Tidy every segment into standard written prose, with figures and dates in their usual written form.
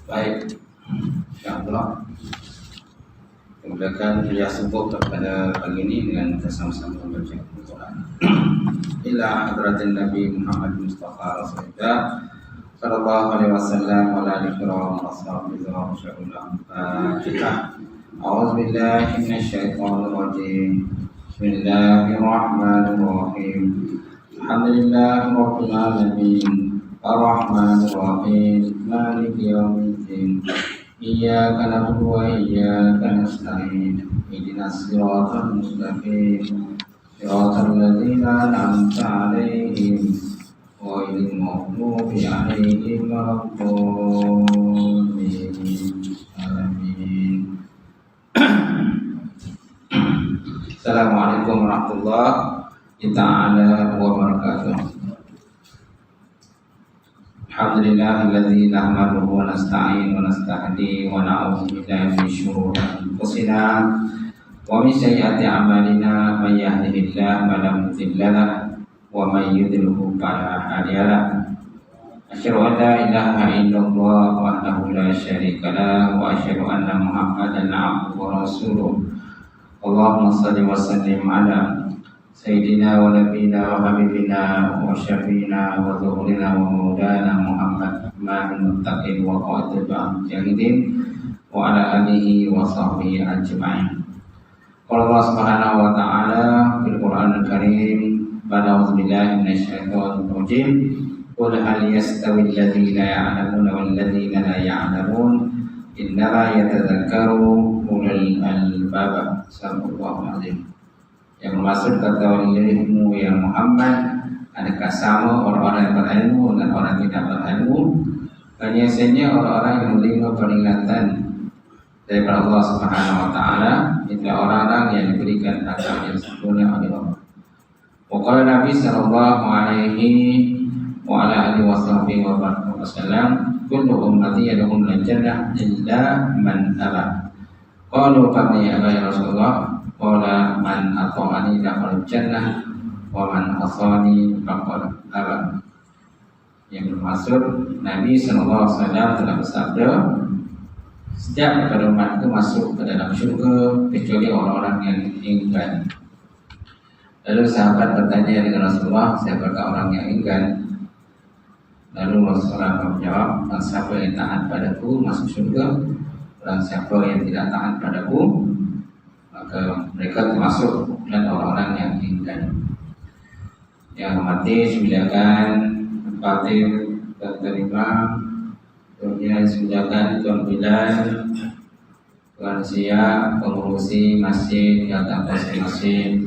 Baik, insyaallah. Kemudian beliau sebut kepada pagi ini dengan bersama-sama membaca Al-Quran. Ila hadratin Nabi Muhammad Mustafa Rasulullah sallallahu alaihi wasallam wa ala alihi wa sahbihi wa sallam. A'udzu billahi minasy syaithanir rajim. Bismillahirrahmanirrahim. Alhamdulillahi rabbil alamin. Ar-Rahmanir Rahim. Maliki yaumiddin. Iyyaka na'budu wa iyyaka nasta'in. Ihdinas siratal mustaqim. Siratal ladzina an'amta 'alaihim ghairil maghdubi 'alaihim waladdallin. Amin. Assalamualaikum warahmatullahi ta'ala wabarakatuh. Alhamdulillahilladzi nahmaduhu wa nasta'in wa nastahdi wa na'udzu billahi min syururi anfusina wa min sayyiati a'malina may yahdihillahu fala mudilla lahu wa may yudlilhu fala hadiya lahu. Asyhadu an la ilaha illallah wahdahu la syarika lahu wa asyhadu anna Muhammadan 'abduhu wa rasuluh. Allahumma shalli wa sallim ala Sayyidina wa nabiyina wa habibina wa syafiina wa zuhurina wa maulana Muhammad ma'al muttaqin wa qawatil jahidin wa ala alihi wa sahbihi ajma'in. Qala Allah subhanahu wa ta'ala fil Qur'anil Karim ba'da auzubillahi minasy syaithanir rajim. Qul hal yastawi alladziina ya'lamuna wal ladziina la ya'lamun innama yatadzakkaru ulul albab. Sallallahu alaihi. Yang bermaksud kata ilmu ya Muhammad, adakah sama orang-orang yang berilmu dan orang yang tidak berilmu? Biasanya orang-orang yang menerima peringatan daripada Allah Subhanahu Wa Taala itu orang-orang yang diberikan akal yang sempurna oleh Allah. Waqala Nabi Sallallahu Alaihi wa ala alihi wasallam, kullu ummati yadkhulul jannah illa man aba. Qalu fa ya Rasulullah. Qala man ata'ani dakhala jannah wa man asani faqad aba. Yang bermaksud Nabi sallallahu alaihi wasallam telah bersabda, setiap daripada umat itu masuk ke dalam syurga kecuali orang-orang yang enggan. Lalu sahabat bertanya dengan Rasulullah, siapakah orang yang enggan? Lalu Rasulullah menjawab, siapa yang taat padaku masuk syurga, dan siapa yang tidak taat padaku maka mereka termasuk dan orang-orang yang enggan. Yang hormati silakan Fatih dan terima, kemudian silakan Tuan Bilal, Tuan Sia, pengurusi masjid yang tak masjid,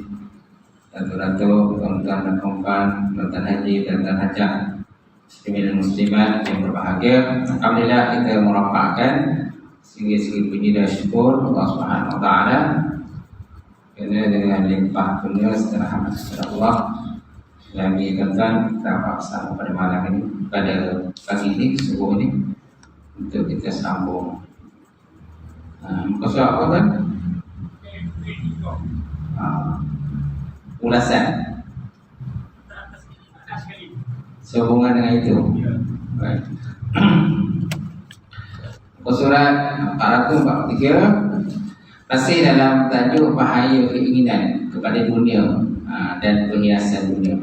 Datuk-datuk, tuan-tuan dan puan, tuan-tuan haji dan tuan hajat, muslimin dan muslimat yang berbahagia. Alhamdulillah kita merapatkan segi-segi puji dan syukur Allah Subhanahu Wa Taala. Kerana dengan limpah kurnia setelah hamd kepada Allah lagi tuan-tuan kita paksa pada malam ini, pada pagi ini, subuh ini untuk kita sambung. Muka surat apa kan? Ulasan sehubungan dengan itu. Baik. Muka surat 443 masih dalam tajuk bahaya keinginan kepada dunia dan perhiasan dunia.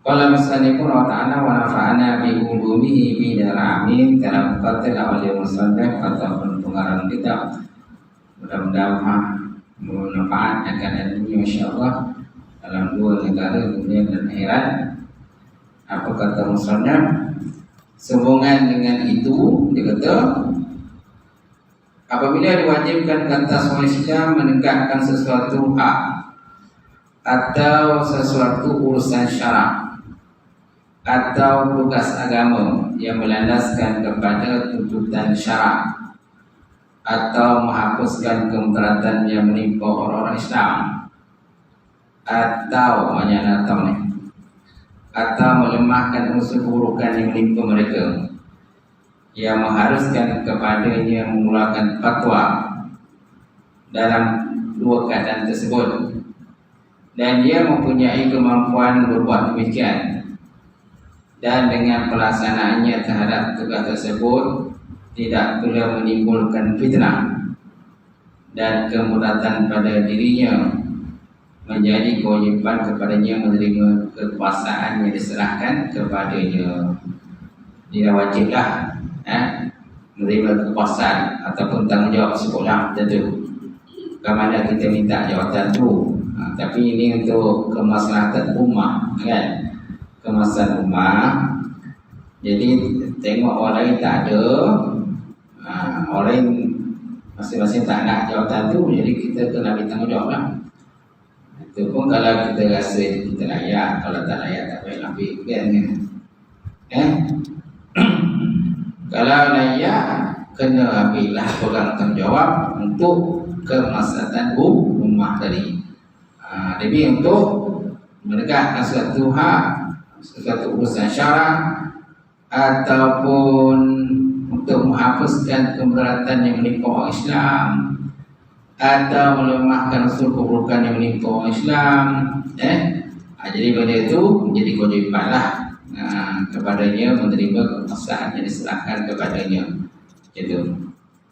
Qala musannifun wa ta'ala wa nafa'ana bi ulumihi bi daramin dalam qatil awal musannif ataupun pengarang kitab. Mudah-mudahan bermanfaat akan ilmunya insyaallah dalam dua negara dunia dan akhirat. Apa kata musannif? Sehubungan dengan itu dia kata, apabila diwajibkan ke atas manusia menegakkan sesuatu hak atau sesuatu urusan syarak atau tugas agama yang melandaskan kepada tuntutan syarak atau menghapuskan kemudaratan yang menimpa orang-orang Islam atau atau melemahkan unsur keburukan yang menimpa mereka, yang mengharuskan kepadanya mengeluarkan fatwa dalam dua keadaan tersebut, dan dia mempunyai kemampuan berbuat demikian, dan dengan pelaksanaannya terhadap tugas tersebut tidak pula menimbulkan fitnah dan kemudatan pada dirinya, menjadi kewajiban kepadanya menerima kekuasaan yang diserahkan kepadanya. Dia wajiblah menerima kekuasaan ataupun tanggungjawab tersebutlah tentu. Kemana kita minta jawatan tu, tapi ini untuk kemaslahatan ummah, kan? Kemaslahatan ummah. Jadi tengok orang lain tak ada, orang lain masing-masing tak nak jawatan tu, jadi kita kena ambil tanggungjawab lah. Itu pun kalau kita rasa kita layak, kalau tak layak tak payah ambil, kan? Kalau layak, kena ambillah pegang tanggungjawab untuk kemaslahatan ummah tadi. Jadi untuk menegakkan suatu hak, suatu urusan syarak, ataupun untuk menghapuskan keberatan yang menimpa orang Islam, atau melemahkan unsur keburukan yang menimpa orang Islam, jadi benda itu menjadi kewajiban lah kepadanya menerima kekuasaan yang diserahkan kepadanya. Itu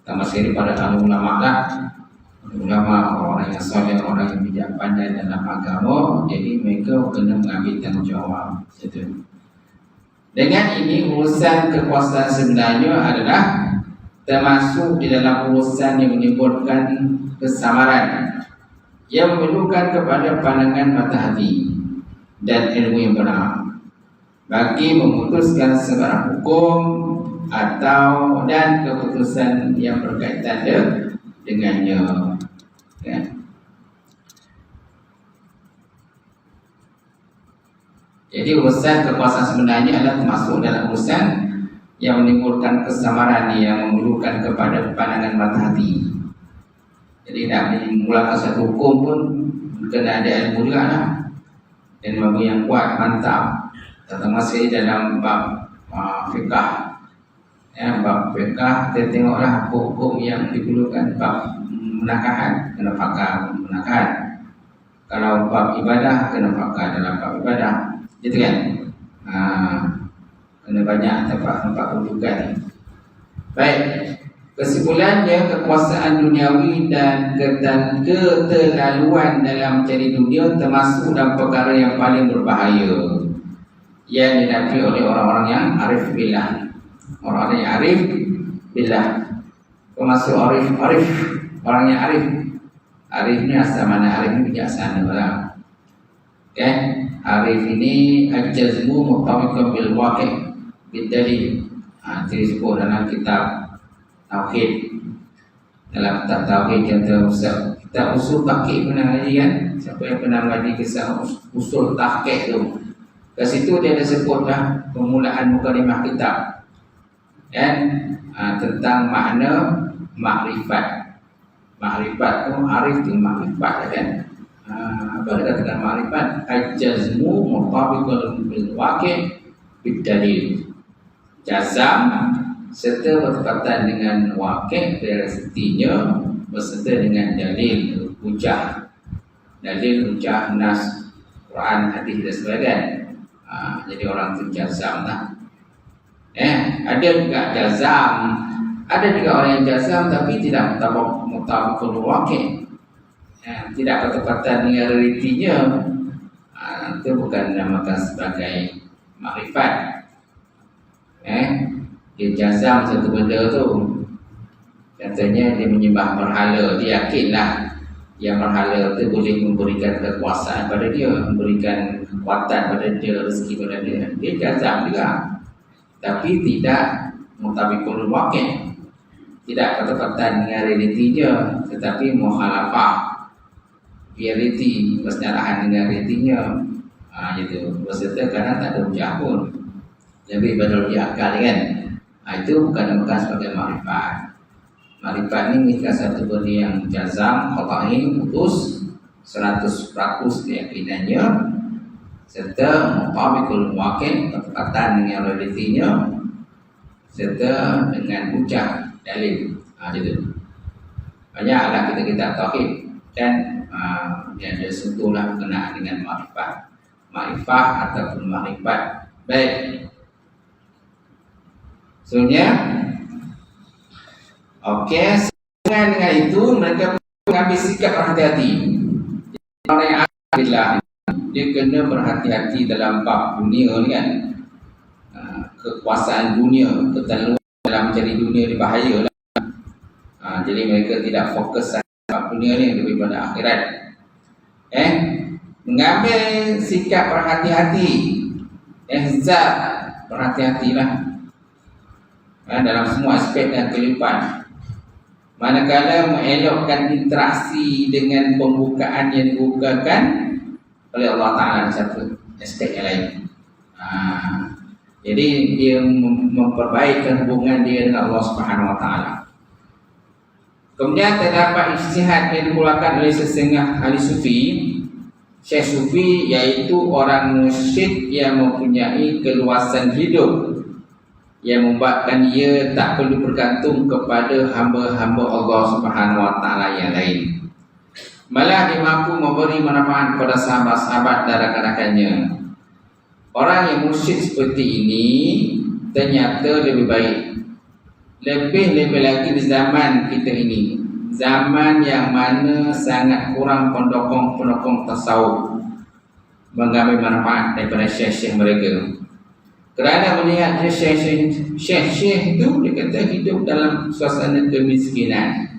tambah sekali pada ulama lah, ulama orang yang soleh, orang yang bijak pandai dalam agama, jadi mereka kena mengambil tanggungjawab. Itu. Dengan ini urusan kekuasaan sebenarnya adalah termasuk di dalam urusan yang menimbulkan kesamaran, yang memerlukan kepada pandangan mata hati dan ilmu yang benar bagi memutuskan segala hukum atau dan keputusan yang berkaitan dengannya. Ya. Jadi urusan kekuasaan sebenarnya adalah termasuk dalam urusan yang menimbulkan kesamaran, yang memerlukan kepada pandangan mata hati. Jadi nak memulakan satu hukum pun kena ada ilmu juga lah, dan ilmu yang kuat, mantap. Terutama sekali dalam bab fiqah. Bab fiqah kita tengoklah hukum yang diperlukan. Bab menakahan, kena fakar menakahan. Kalau bab ibadah, kena fakar dalam bab ibadah. Gitu kan? Kena banyak tempat-tempat rujukan. Baik, kesimpulannya kekuasaan duniawi dan keterlaluan dalam mencari dunia termasuk dalam perkara yang paling berbahaya yang dihadapi oleh orang-orang yang arif billah. Orang-orang yang arif billah, termasuk arif, orang yang arif. Arif ni asal mana? Arif ni bijaksana orang. Arif ini al-jazmu mutabiqan bil waqi' bidalil. Disebut dalam kitab tauhid, dalam kitab tauhid kita usul tahqiq pernah ngaji kan? Siapa yang pernah ngaji kisah usul tahqiq tu, kat situ dia ada sebutlah permulaan mukadimah kitab tentang makna makrifat. Makrifat tu arif tu makrifat kan? Apa dia katakan makrifat? Al-jazmu mutabiqan bil waqi' bidalil. Jazam serta bertepatan dengan waqi', realitinya, berserta dengan dalil, hujah. Dalil, hujah, nas, Quran, hadis dan sebagainya. Jadi orang itu jazam lah. Ada juga jazam, ada juga orang yang jazam tapi tidak mutabiqul waqi', tidak bertepatan dengan realitinya. Itu bukan dinamakan sebagai makrifat. Dia jazam satu benda tu, katanya dia menyembah berhala, dia yakinlah yang berhala itu boleh memberikan kekuasaan pada dia, memberikan kekuatan pada dia, rezeki pada dia. Dia jazam juga, tapi tidak mutabiqul waqi', tidak bertepatan dengan realitinya, tetapi mukhalafah realiti, bersalahan dengan realitinya. Itu berserta kerana tak ada hujah pun, lebih pada hujah akal kan. Itu bukan dinamakan sebagai makrifat. Makrifat ini jika satu benda yang jazam, qat'i, putus 100% keyakinannya, serta mutabikul muwaqin, bertepatan dengan realitinya, serta dengan hujah dalil. Gitu. Banyaklah kita tauhid dan yang ada sentuhlah berkenaan dengan makrifat ataupun makrifat. Baik. Sebenarnya okey, dengan itu mereka mengambil sikap berhati-hati. Orang yang alhamdulillah dia kena berhati-hati dalam bab dunia ni kan. Kekuasaan dunia, keterlaluan dalam mencari dunia ni bahaya lah. Jadi mereka tidak fokus pada dunia ni, lebih pada akhirat. Mengambil sikap berhati-hati, ihzab, berhati-hatilah dalam semua aspek dan kehidupan. Manakala mengelakkan interaksi dengan pembukaan yang dibukakan oleh Allah Ta'ala di satu aspek yang lain. Jadi dia memperbaikkan hubungan dia dengan Allah Subhanahu Wa Ta'ala. Kemudian terdapat ijtihad yang dikeluarkan oleh sesengah ahli sufi. Syekh Sufi iaitu orang musyrik yang mempunyai keluasan hidup, yang membuatkan ia tak perlu bergantung kepada hamba-hamba Allah Subhanahu Wa Ta'ala yang lain. Malah dia mampu memberi manfaat kepada sahabat-sahabat dan rakan-rakannya. Orang yang musyrik seperti ini ternyata lebih baik. Lebih lagi di zaman kita ini, zaman yang mana sangat kurang pendokong-pendokong tasawuf mengambil manfaat daripada syekh-syekh mereka. Kerana melihat syekh-syekh itu, dia kata hidup dalam suasana kemiskinan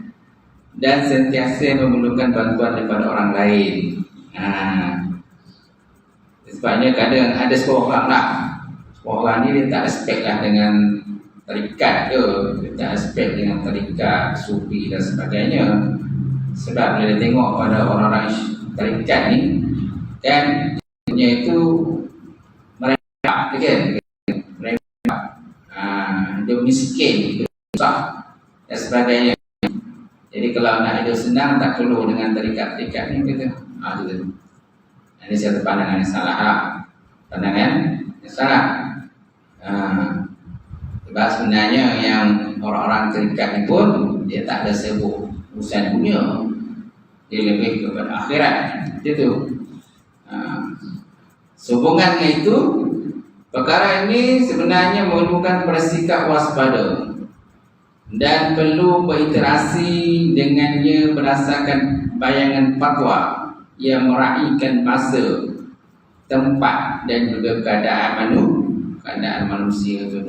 dan sentiasa memerlukan bantuan daripada orang lain. Sebabnya kadang ada seorang lah, orang ni dia tak respect lah dengan tarikat ke, dia tak respect dengan tarikat, sufi dan sebagainya. Sebab bila dia tengok pada orang-orang tarikat ni, kan punya itu mereka kan, dia miskin, susah dan sebagainya. Jadi kalau nak hidup senang tak perlu dengan tarikat-tarikat ni kata. Gitu. Ini satu pandangan yang salah. Pandangan yang salah. Sebab sebenarnya yang orang-orang tarikat ni pun dia tak ada sibuk urusan dunia. Dia lebih kepada akhirat. Itu. Sehubungan dengan itu, perkara ini sebenarnya memerlukan bersikap waspada dan perlu berinteraksi dengannya berdasarkan bayangan fatwa yang meraihkan masa, tempat dan juga keadaan manusia itu.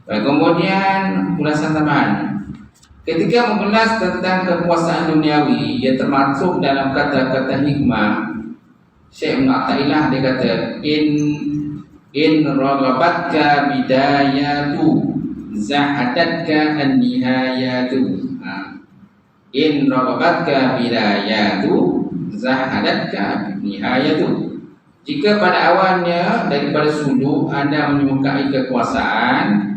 Baik, kemudian ulasan tambahan. Ketika mengulas tentang kekuasaan duniawi yang termasuk dalam kata-kata hikmah, Syekh Mu'ta'ilah dia kata in ragabatka bidayatu zahadatka an-nihayatu. In ragabatka bidayatu zahadatka an-nihayatu. Jika pada awalnya daripada sulu anda menyukai kekuasaan,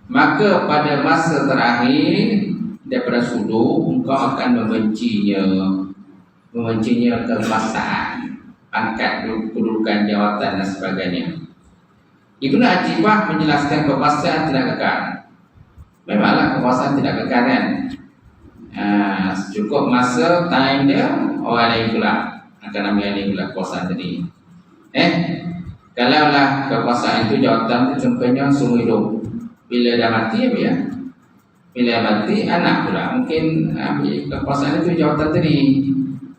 maka pada masa terakhir daripada sulu engkau akan membencinya kekuasaan, pangkat, kedudukan, jawatan dan sebagainya. Ibnu Ajibah menjelaskan kekuasaan tidak kekal. Memanglah kekuasaan tidak kekal kan? Cukup masa time dia, orang lain pula akan ambil alih pula kekuasaan tadi. Kalaulah kekuasaan itu, jawatan itu contohnya seumur hidup, bila dah mati apa ya? Bila mati anak pula mungkin ambil kekuasaan itu, jawatan tadi.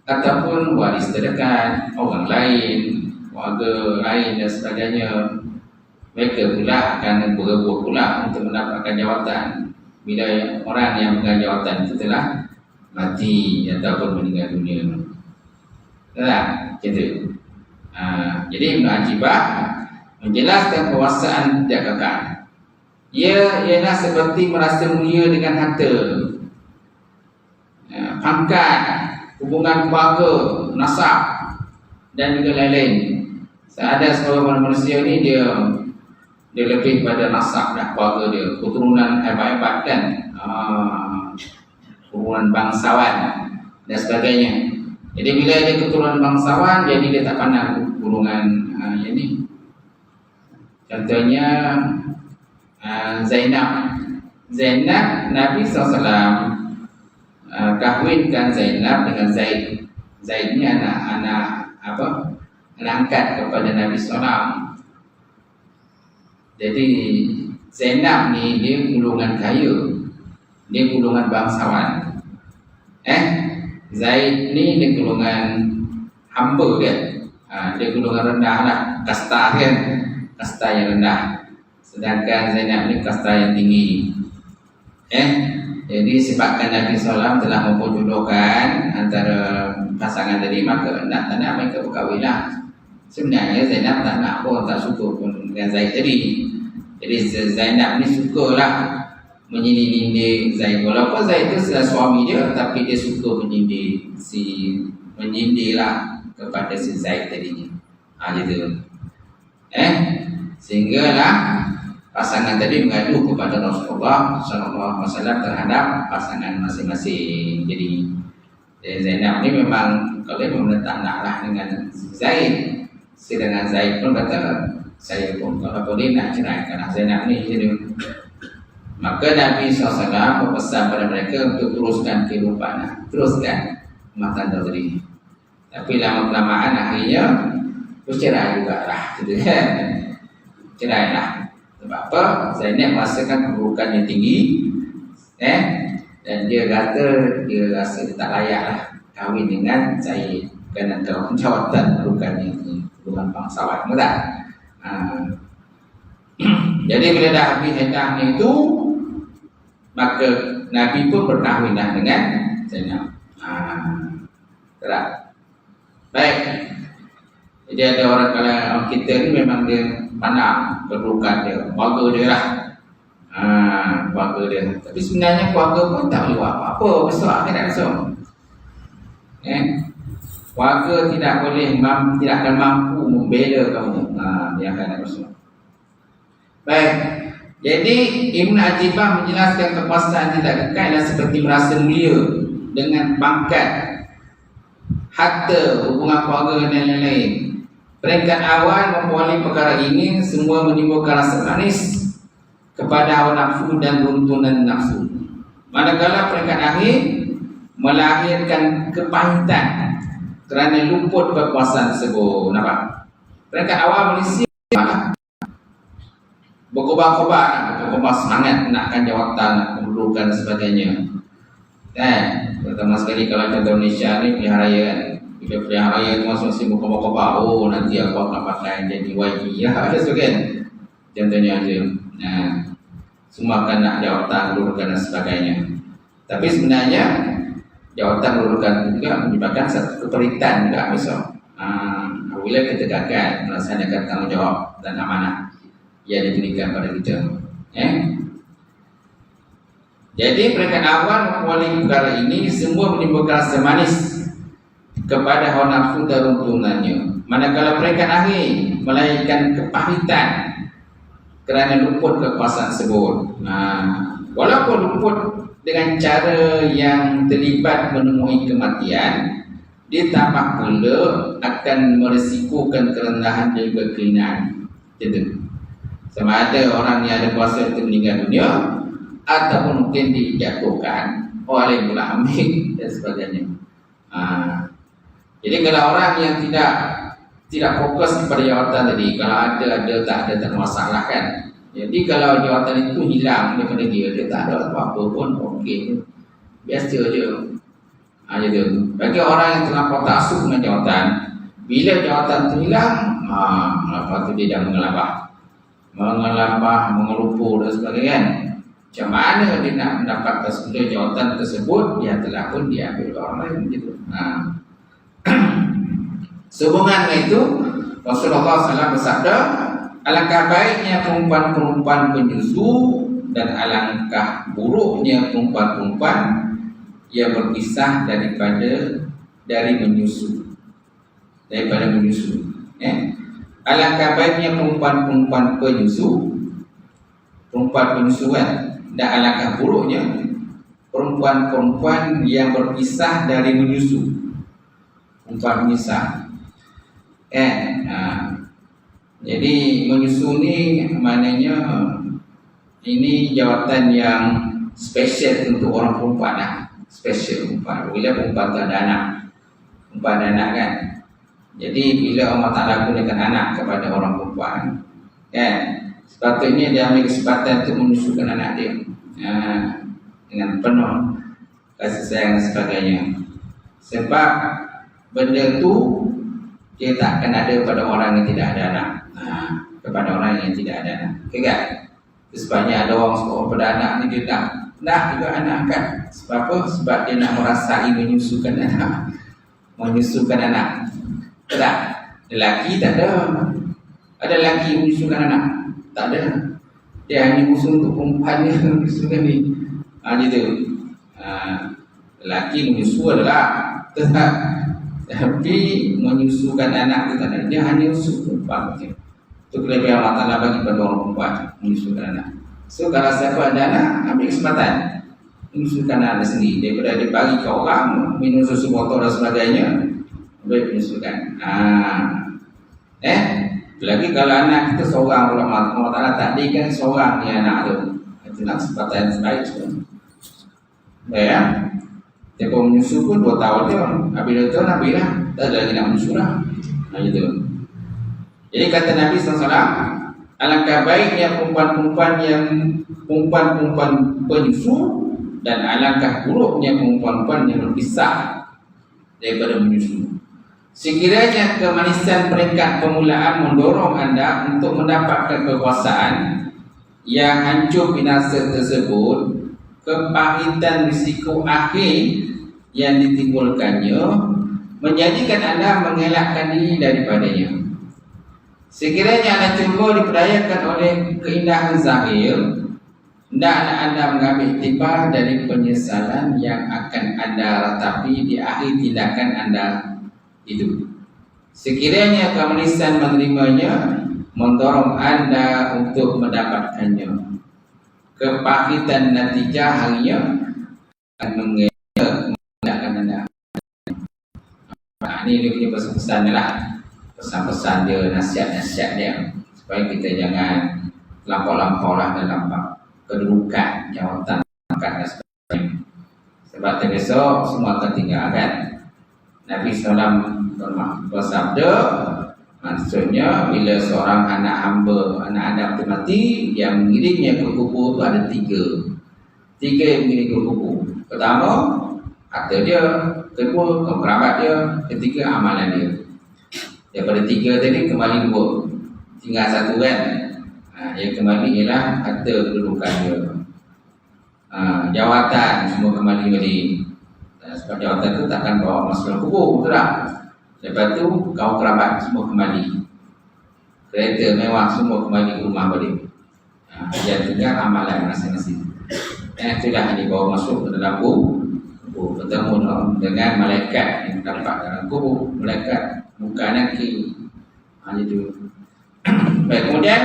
Ataupun waris terdekat, orang lain, warga lain dan sebagainya. Mereka pula akan berebut pula untuk mendapatkan jawatan bila orang yang memegang jawatan itu telah mati ataupun meninggal dunia. Tak? Gitu. Jadi Ibn Ajibah menjelaskan kekuasaan tidak kekal. Ia ialah seperti merasa mulia dengan harta, pangkat, hubungan keluarga, nasab dan juga lain-lain. Ada seorang manusia ni dia lebih pada nasab dah, keluarga dia, keturunan hebat-hebat kan, keturunan bangsawan dan sebagainya. Jadi bila dia keturunan bangsawan, jadi dia tak pandang golongan yang ni. Contohnya Zainab. Zainab, Nabi SAW kahwinkan Zainab dengan Zaid. Zaid ni anak angkat kepada Nabi SAW. Jadi Zainab ni dia golongan kaya, dia golongan bangsawan. Zaid ni dia golongan hamba kan. Dia golongan rendah lah, kasta kan, kasta yang rendah. Sedangkan Zainab ni kasta yang tinggi. Jadi sebabkan Nabi SAW telah memperjodohkan antara pasangan tadi, maka nak tak nak mereka berkahwin lah. Sebenarnya Zainab tak nak pun, tak suka pun dengan Zaid tadi. Jadi Zainab ni sukalah menyindir Zaid. Walaupun Zaid tu sudah suami dia, tapi dia suka menyindir lah kepada si Zaid tadi ni. Gitu. Sehinggalah pasangan tadi mengadu kepada Rasulullah SAW terhadap pasangan masing-masing. Jadi Zainab ni memang kalau memang tak naklah dengan Zaid. Sedangkan Zaid pun kata, saya pun kalau boleh nak ceraikan Zainab ni. Jadi maka Nabi SAW berpesan pada mereka untuk teruskan kehidupan, teruskan rumah tangga tadi. Tapi lama-kelamaan akhirnya bercerai juga lah, gitu kan? Cerai lah. Sebab apa? Zainab merasakan keburukan yang tinggi, dan dia kata dia rasa dia tak layak lah kahwin dengan Zaid kerana jawatan keburukan yang hubungan bangsawan, betul? Jadi bila dah habis iddah itu, maka Nabi pun berkahwinlah dengan Zainab. Terang. Baik. Jadi ada orang, kalau kita ni memang dia pandang kedudukan dia, keluarga dia lah. Keluarga dia. Tapi sebenarnya keluarga pun tak boleh buat apa-apa besar kan, tak besar. Keluarga tidak akan mampu membela kamu. Dia akan tak besar. Baik. Jadi Ibn Ajibah menjelaskan kepuasan tidak kekal adalah seperti merasa mulia dengan pangkat, harta, hubungan keluarga dan lain-lain. Peringkat awal mempunyai perkara ini semua menimbulkan rasa manis kepada hawa nafsu dan runtuhan nafsu. Manakala peringkat akhir melahirkan kepahitan kerana luput kekuasaan tersebut. Nampak? Peringkat awal Malaysia berkobar-kobar semangat nakkan jawatan, nak kedudukan dan sebagainya. Pertama sekali kalau contoh Malaysia ni pilihan raya kan. Bila pilihan raya tu masing-masing berkobar-kobar, nanti aku akan pakai jadi YB lah, ada kan? Contohnya aja. Semua akan nak jawatan, kedudukan dan sebagainya. Tapi sebenarnya jawatan kedudukan juga menyebabkan satu keperitan juga misal. Bila kita gagal melaksanakan tanggungjawab dan amanah yang diberikan pada kita. Jadi peringkat awal mempunyai perkara ini semua menimbulkan rasa manis kepada hawa nafsu dan runtuhannya. Manakala peringkat akhir melahirkan kepahitan kerana luput kekuasaan tersebut. Walaupun luput dengan cara yang terlibat menemui kematian, ditambah pula akan meresikokan kerendahan dan juga kehinaan. Jadi sama ada orang yang ada kuasa itu meninggal dunia ataupun mungkin dijatuhkan oleh mula ambil dan sebagainya. Jadi kalau orang yang tidak fokus kepada jawatan tadi, kalau ada tak masalah kan. Jadi kalau jawatan itu hilang daripada dia tak ada apa-apa pun okey, biasa je. Gitu. Bagi orang yang terlampau taksub dengan jawatan, bila jawatan itu hilang, lepas tu dia dah mengelabah, mengelupu dan sebagainya kan. Macam mana dia nak mendapatkan sebuah jawatan tersebut, dia telah pun diambil orang lain gitu. Sehubungan dengan itu, Rasulullah SAW bersabda, alangkah baiknya perempuan-perempuan penyusu dan alangkah buruknya perempuan-perempuan yang berpisah dari menyusu. Alangkah baiknya perempuan-perempuan penyusu kan, dan alangkah buruknya perempuan-perempuan yang berpisah dari menyusu. perempuan menyusah. Jadi menyusu ni maknanya ini jawatan yang spesial untuk orang perempuan lah. Spesial perempuan. Bila perempuan tu ada anak, perempuan ada anak kan. Jadi bila Allah Ta'ala gunakan anak kepada orang perempuan, kan, sepatutnya dia ambil kesempatan untuk menyusukan anak dia dengan penuh kasih sayang dan sebagainya. Sebab benda tu dia tak akan ada pada orang yang tidak ada anak. Kepada orang yang tidak ada anak. Okay kan? Sebabnya ada orang suka pada anak ni dia nak juga anak kan. Sebab apa? Sebab dia nak merasai menyusukan anak. Menyusukan anak. Tak? Lelaki tak ada. Ada lelaki menyusukan anak? Tak ada. Dia hanya usul untuk perempuan yang menyusukan ni. Gitu. Lelaki menyusu adalah tetap. Tapi menyusukan anak itu tak ada. Dia hanya usul perempuan saja. Itu kelebihan Allah Ta'ala bagi pada orang perempuan menyusukan anak. So kalau siapa ada anak, ambil kesempatan menyusukan anak sendiri. Daripada dia bagi ke orang minum susu botol dan sebagainya, boleh menyusukan. Lagi kalau anak kita seorang, Allah Ta'ala takdirkan seorang ni anak tu, itu nak kesempatan sebaik semua. Ya. Dia pun menyusu pun 2 tahun dia. Habis 2 tahun habis lah. Tak ada lagi nak menyusu lah. Gitu. Jadi kata Nabi SAW, alangkah baiknya perempuan-perempuan penyusu, dan alangkah buruknya perempuan yang berpisah daripada menyusu. Sekiranya kemanisan peringkat permulaan mendorong anda untuk mendapatkan kekuasaan yang hancur binasa tersebut, kepahitan risiko akhir yang ditimbulkannya menjadikan anda mengelakkan diri daripadanya. Sekiranya anda cuba diperdayakan oleh keindahan zahir, hendaklah anda mengambil timbal dari penyesalan yang akan anda ratapi di akhir tindakan anda itu. Sekiranya kemanisan menerimanya mendorong anda untuk mendapatkannya, kepahitan natijah harinya akan mengelakkan anda. Ini dia punya pesan-pesan dia lah. Pesan-pesan dia, nasihat-nasihat dia, supaya kita jangan lampau-lampau lah dalam kedudukan, jawatan, pangkat dan sebagainya. Sebab besok semua akan tinggal kan. Nabi SAW bersabda, maksudnya bila seorang anak hamba, anak Adam itu mati, yang mengirimnya ke kubur itu ada 3 yang mengirim ke kubur. Pertama, harta dia. Kedua, kerabat dia. Ketiga, amalan dia. Daripada 3 tadi kembali 2, tinggal 1 kan. Yang kembali ialah harta kedudukan dia, jawatan semua kembali balik. Sebab jawatan tu takkan bawa masuk dalam kubur, betul tak? Lepas tu kaum kerabat semua kembali, kereta mewah semua kembali ke rumah balik. Yang tinggal amalan masing-masing. Itulah yang dibawa masuk ke dalam kubur, bertemu dengan malaikat yang terdapat dalam kubur, malaikat muka kiri. Itu. Baik, kemudian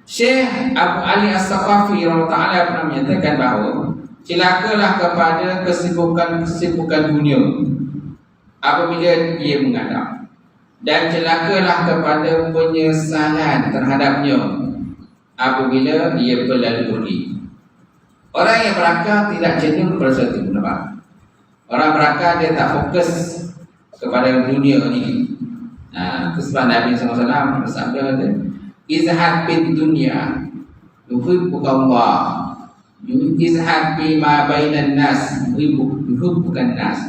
Syekh Abu Ali As-Saqafi Ta'ala pernah menyatakan bahawa celakalah kepada kesibukan dunia apabila ia mengadap, dan celakalah kepada penyesalan terhadapnya apabila ia berlalu pergi. Orang yang berakal tidak jenuh kepada sesuatu. Nampak? Orang berakal dia tak fokus kepada dunia ini. Sebab Nabi SAW bersabda, izhad bid dunya yuhibbuka Allah, izhad bima bainan nas yuhibbukan nas.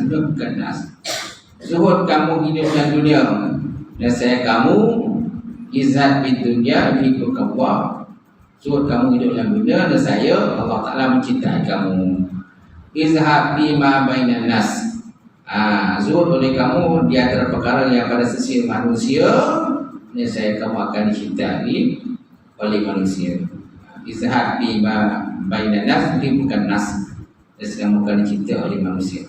Zuhud kamu hidup dalam dunia, dan saya kamu. Izhad bid dunya yuhibbuka Allah, zuhud kamu hidup dalam dunia, dan saya Allah Ta'ala mencintai kamu. Izhad bima bainan nas, zuhud oleh kamu di antara perkara yang pada sisi manusia, dan saya kamu akan dicintai oleh manusia. Izhad bima bainan nas, bukan nas, dan kamu akan dicintai oleh manusia.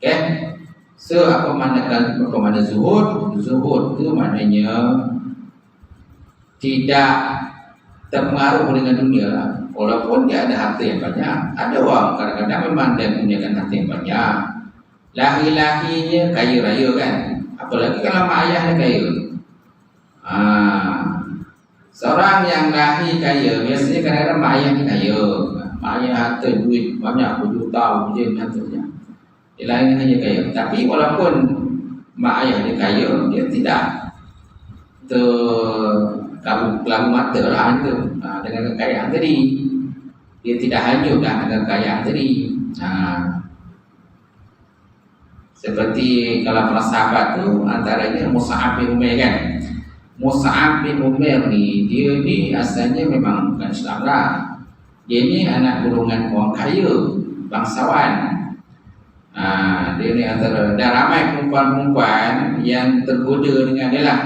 Okay? So apa makna zuhud? Zuhud itu maknanya tidak terpengaruh dengan dunia. Walaupun dia ada harta yang banyak. Ada orang kadang-kadang memang dia menggunakan harta yang banyak, Laki-lakinya kaya raya kan. Apalagi kalau mak ayahnya kaya. Seorang yang lahir kaya, biasanya kadang-kadang mak ayahnya kaya. Mak ayah harta duit banyak berjuta, berjuta hartanya. Dia lahir hanya kaya. Tapi walaupun mak ayah dia kaya, dia tidak terkelabu mata lah itu dengan kekayaan tadi. Dia tidak hanyut dengan kekayaan tadi. Seperti kalau para sahabat tu antaranya Mus'ab bin Umair kan. Mus'ab bin Umair ni, dia ni asalnya memang bukan Islam lah. Dia ni anak golongan orang kaya, bangsawan. Dia ni antara, dan ramai perempuan-perempuan yang tergoda dengan dia lah.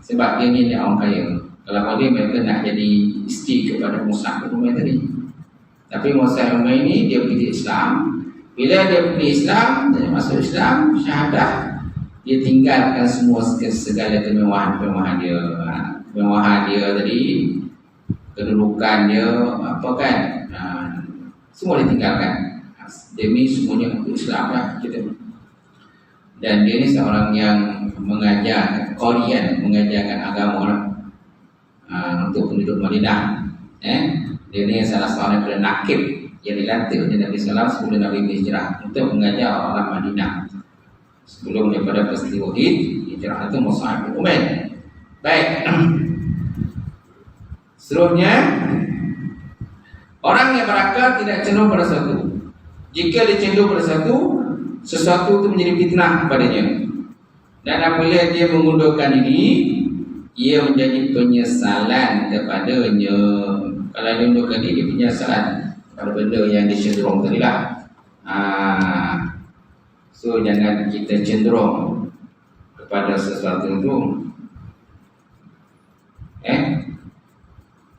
Sebab dia ni orang kaya. Kalau boleh mereka nak jadi isteri kepada Mus'ab bin Umair tadi. Tapi Mus'ab bin Umair ni dia pilih Islam. Bila dia pilih Islam, dia masuk Islam, syahadah, dia tinggalkan semua segala kemewahan-kemewahan dia. Kemewahan dia tadi, kedudukan dia, apa kan, semua dia tinggalkan. Demi semuanya untuk Islam lah kita. Dan dia ni seorang yang mengajar Qorian, mengajarkan agama lah, untuk penduduk Madinah. Dia ni salah seorang daripada nakib yang dilantik oleh Nabi SAW sebelum Nabi berhijrah untuk mengajar orang Madinah. Sebelum daripada peristiwa hijrah itu Mus'ab bin Umair. Baik. Seterusnya, orang yang berakal tidak cenderung pada sesuatu. Jika dia cenderung pada sesuatu itu menjadi fitnah kepadanya. Dan apabila dia mengundurkan diri, ia menjadi penyesalan kepadanya. Kalau dia mengundurkan diri, dia penyesalan pada benda yang dicenderung tadi lah. So jangan kita cenderung kepada sesuatu itu.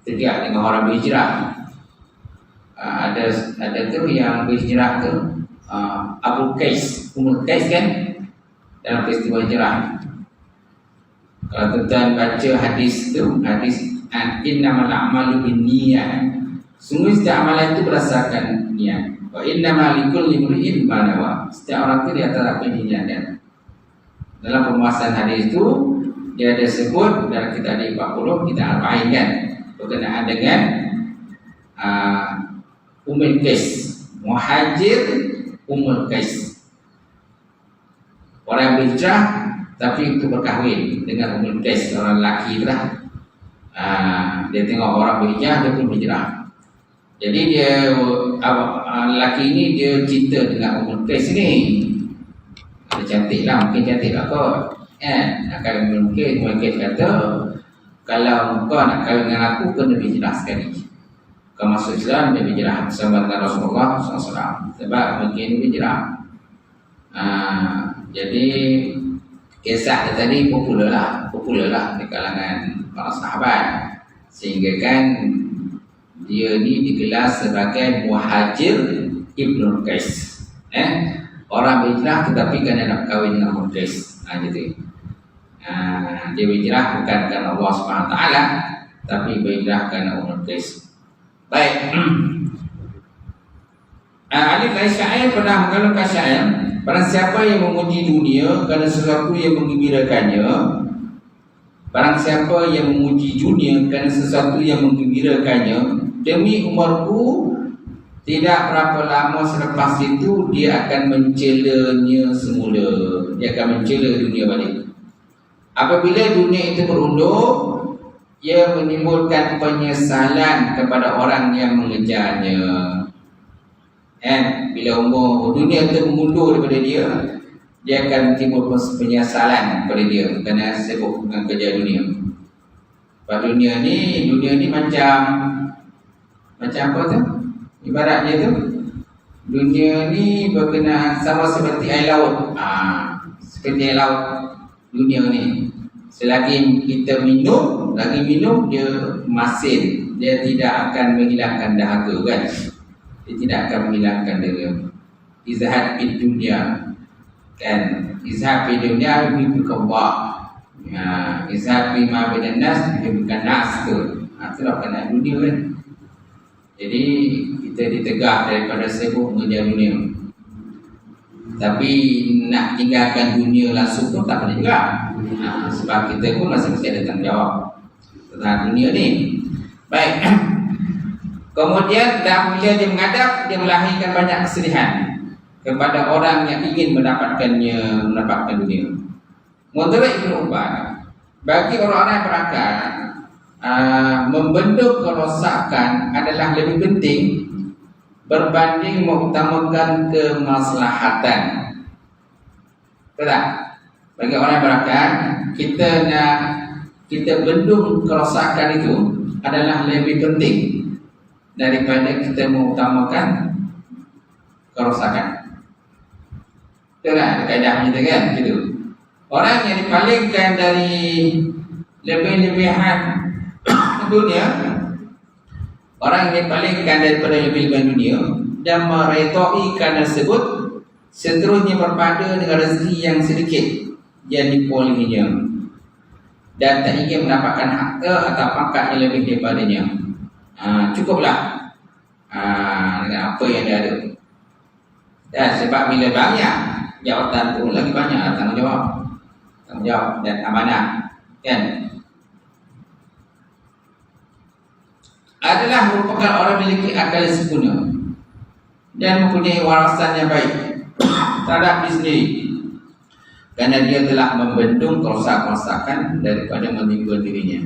Tidak dengan orang berhijrah. Ada tu yang berhijrah tu, Abu Qais, Ummul Qais kan, dalam peristiwa hijrah. Kalau tuan baca hadis tu, hadis innamal a'malu binniyat. Sungguh setiap amalan itu berdasarkan niat. Wa innamal likulli imri'in ma nawa. Setiap orang itu di atas apa yang diniatkan. Dalam pembahasan hadis itu dia ada sebut dalam kitab hadis 40 kita arba'in kan, berkenaan dengan Ummul Qais, muhajir Ummul Qais. Orang berhijrah tapi itu berkahwin dengan Ummul Qais, orang lelaki itulah. Dia tengok orang berhijrah, dia pun berhijrah. Jadi dia lelaki ini dia cinta dengan Ummul Qais ni. Dia cantik lah, mungkin cantik lah kot. Nak kahwin mungkin Ummul Qais kata, kalau kau nak kahwin dengan aku, kena berhijrah sekali. Kau masuk Islam, dia berhijrah bersama dengan Rasulullah SAW. Sebab mungkin berhijrah. Jadi kisah dia tadi popular lah di kalangan para sahabat. Sehingga kan dia ni digelar sebagai muhajir Ibnu Qais. Orang berhijrah tetapi kan nak kahwin dengan Ibnu Qais. Gitu. Dia berhijrah bukan kerana Allah SWT, tapi berhijrah kerana Ibnu Qais. Baik. Alif Lain Syair pernah mengatakan syair, barang siapa yang memuji dunia kerana sesuatu yang menggembirakannya, barang siapa yang memuji dunia kerana sesuatu yang menggembirakannya, demi umurku tidak berapa lama selepas itu dia akan mencelanya semula. Dia akan mencela dunia balik. Apabila dunia itu berundur, ia menimbulkan penyesalan kepada orang yang mengejarnya. Bila umur dunia itu mengundur daripada dia, dia akan timbul penyesalan kepada dia kerana sibuk dengan kerja dunia. Pada dunia ni macam apa tu? Ibaratnya tu, dunia ni berkenaan sama seperti air laut. Seperti air laut dunia ni. Selagi kita minum, dia masin. Dia tidak akan menghilangkan dahaga kan. Dia tidak akan menghilangkan dia. Izhad fid dunya. Kan? Izhad fid dunya bibuka Allah. Izhad fi ma bainan nas bibuka nas tu. Itulah kenaan dunia kan. Jadi kita ditegah daripada sibuk mengejar dunia. Tapi nak tinggalkan dunia langsung pun tak boleh juga. Sebab kita pun masih ada tanggungjawab tentang dunia ni. Baik. Kemudian dah bila dia menghadap, dia melahirkan banyak kesedihan kepada orang yang ingin mendapatkan dunia. Menurut Ibn Ubay, bagi orang-orang yang berakal, membendung kerosakan adalah lebih penting berbanding mengutamakan kemaslahatan. Betul? Bagi orang yang berakal, kita bendung kerosakan itu adalah lebih penting daripada kita mengutamakan kerosakan. Betul tak? Kaedah kita kan? Gitu. Orang yang dipalingkan dari lebih-lebihan dunia, orang yang dipalingkan daripada lebih-lebihan dunia dan meretoi kerana tersebut, seterusnya berpada dengan rezeki yang sedikit yang diperolehinya dan tak ingin mendapatkan harta atau pangkat yang lebih daripadanya. Cukuplah dengan apa yang dia ada. Dan sebab bila banyak jawatan tu lagi banyak tanggungjawab dan amanah, kan? Adalah merupakan orang memiliki akal yang sempurna dan mempunyai warasan yang baik terhadap diri sendiri, kerana dia telah membendung kerosakan daripada meninggal dirinya.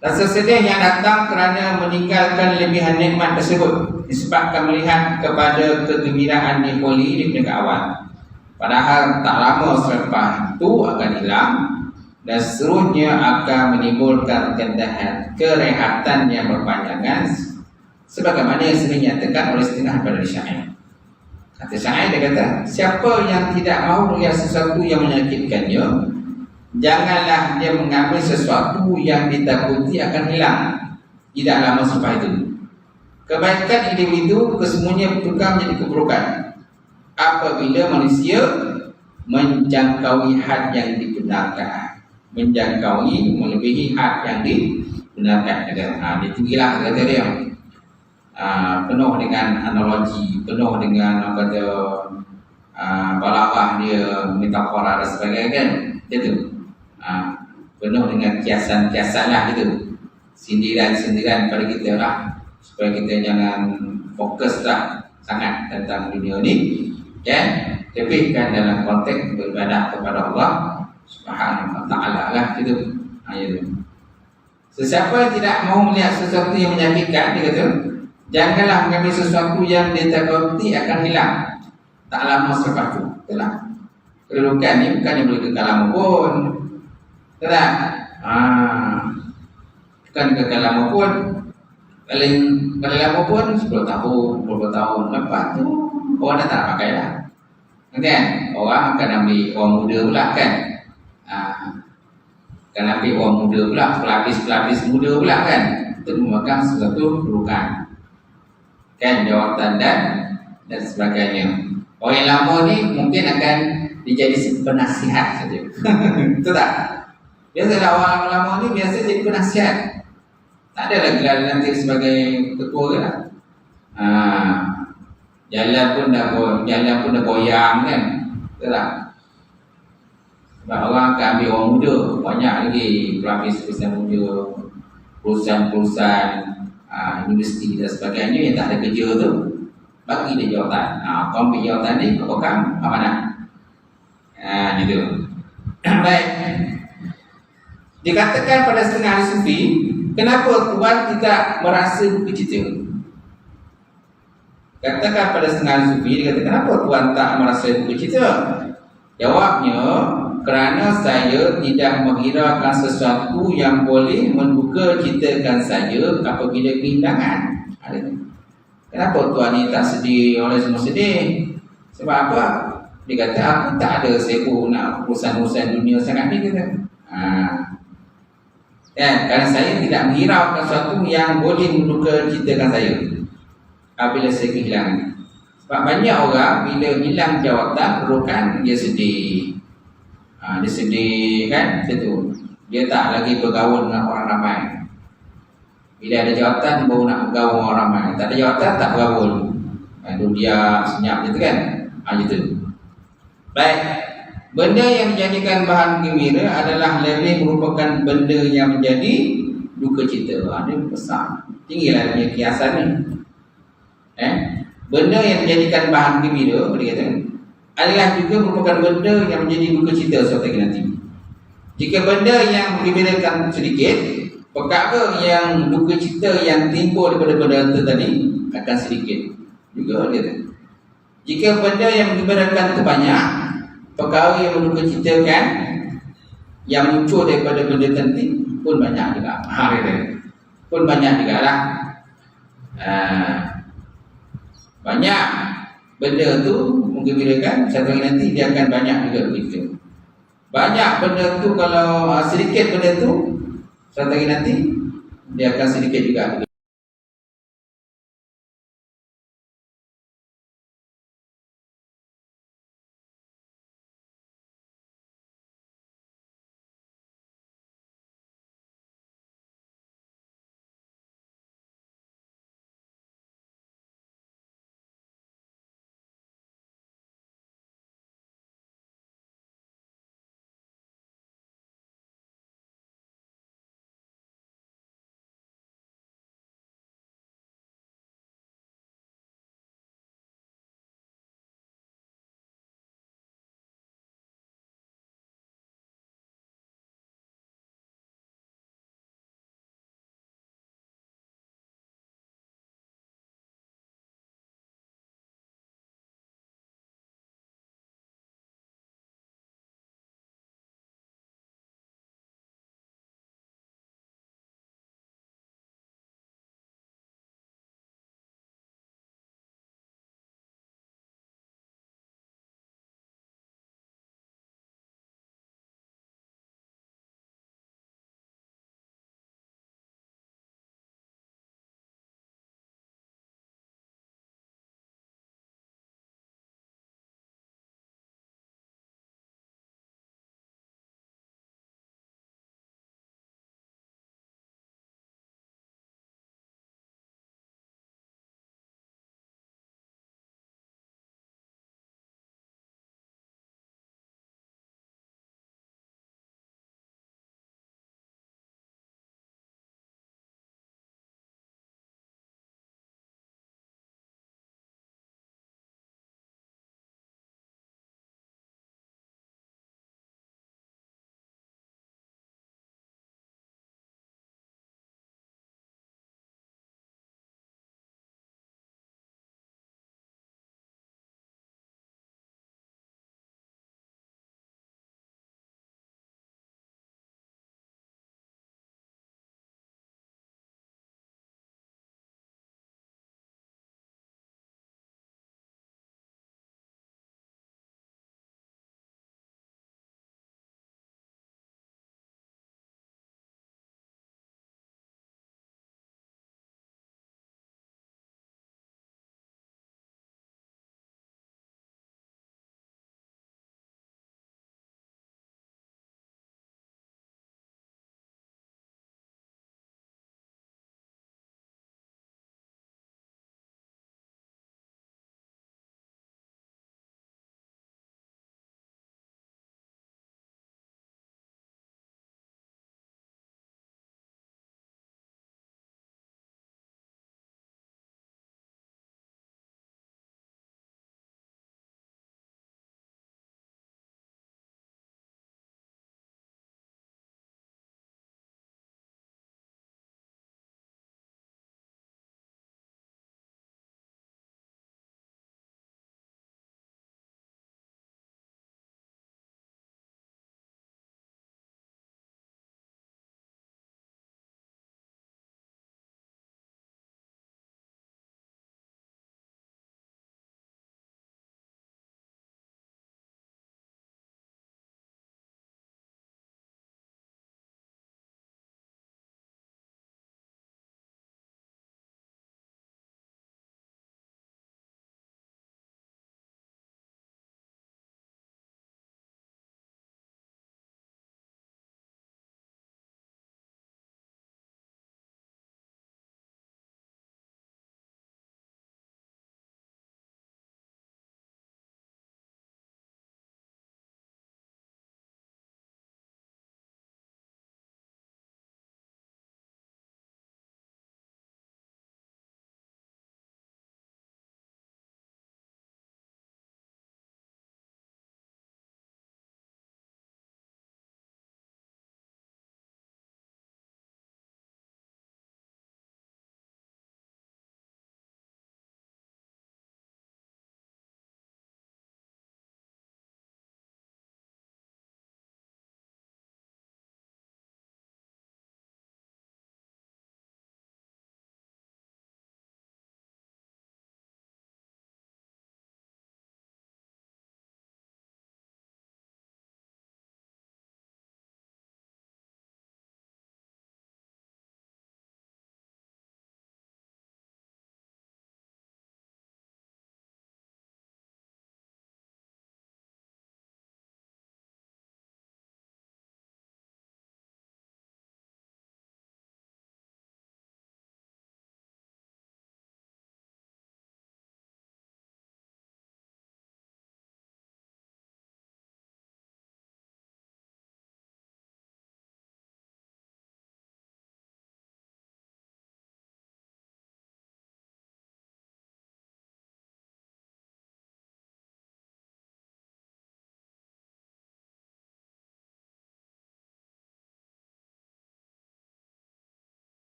Rasa sedih yang datang kerana meninggalkan lebihan nikmat tersebut disebabkan melihat kepada kegembiraan Nipoli di negara awal. Padahal tak lama selepas itu akan hilang dan seterusnya akan menimbulkan kerehatan yang berpanjangan, sebagaimana yang sering nyatakan oleh setengah pada syair. Kata syair, dia kata, siapa yang tidak mahu melihat sesuatu yang menyakitkannya, janganlah dia mengambil sesuatu yang ditakuti akan hilang tidak lama selepas itu. Kebaikan individu kesemuanya bertukar menjadi keburukan apabila manusia menjangkaui had yang dibenarkan, menjangkaui melebihi had yang dibenarkan. Dia tinggilah kata dia, penuh dengan analogi, penuh dengan balaghah dia, metafora dan sebagainya, kan? Dia tu penuh dengan kiasan-kiasan lah gitu, sindiran-sindiran pada kita lah, supaya kita jangan fokus lah sangat tentang dunia ni, kan? Lebihkan dalam konteks beribadah kepada Allah Subhanahu wa ta'ala lah gitu. Sesiapa yang tidak mahu melihat sesuatu yang menyakitkan, dia kata, janganlah mengambil sesuatu yang ditakuti akan hilang tak lama selepas itu. Itulah kedudukan ni bukan yang boleh kekal lama pun. Betul tak? Bukan kekal lama pun. Paling lama pun 10 tahun, 20 tahun. Lepas tu orang dah tak nak pakai lah, kan? Orang akan ambil orang muda pula, kan? Akan ambil orang muda pula, pelapis-pelapis muda pula, kan? Untuk memegang sesuatu kedudukan, kan? Jawatan dan sebagainya. Orang yang lama ni mungkin akan dijadi penasihat saja. Betul tak? Biasalah orang lama ni biasa jadi penasihat. Tak ada lagi lah nanti sebagai ketua ke lah. Jalan pun dah goyang, kan? Betul tak? Sebab orang akan ambil orang muda. Banyak lagi pelapis-pelapis muda, perusahaan-perusahaan, universiti dan sebagainya yang tak ada kerja tu, bagi dia jawatan. Kau ambil jawatan ni, kau kan amanah. Gitu. Baik. Dikatakan pada setengah ahli sufi, kenapa Tuhan tidak merasa bercita? Katakan pada setengah ahli sufi, dia kata, kenapa Tuhan tak merasa bercita? Jawabnya, kerana saya tidak menghiraukan sesuatu yang boleh menduka citakan saya apabila kehilangan. Kenapa Tuhan ni tak sedih? Oleh semua sedih. Sebab apa? Dia kata, aku tak ada sibuk nak urusan-urusan dunia sangat ni, kata. Kerana saya tidak menghiraukan sesuatu yang boleh menduka citakan saya apabila saya kehilangan. Sebab banyak orang bila hilang jawatan kedudukan, dia sedih. Dia sedih, kan? Itu. Dia tak lagi bergaul dengan orang ramai. Bila ada jawatan baru nak bergaul dengan orang ramai. Tak ada jawatan tak bergaul. Dia senyap gitu, kan? Gitu. Baik, benda yang dijadikan bahan gembira adalah lebih merupakan benda yang menjadi duka cita. Ini besar, tinggilah punya kiasan ni. Benda yang dijadikan bahan gembira, dia kata, adalah juga merupakan benda yang menjadi duka cita suatu hari nanti. Jika benda yang menggembirakan sedikit, perkara yang duka cita yang timbul daripada benda itu tadi akan sedikit juga, dia kata. Jika benda yang menggembirakan itu banyak, perkara yang menduka citakan yang muncul daripada benda tadi pun banyak juga. Pun banyak juga lah. Banyak benda tu menggembirakan, satu hari nanti dia akan banyak juga begitu. Banyak benda tu, kalau sedikit benda tu, satu hari nanti dia akan sedikit juga.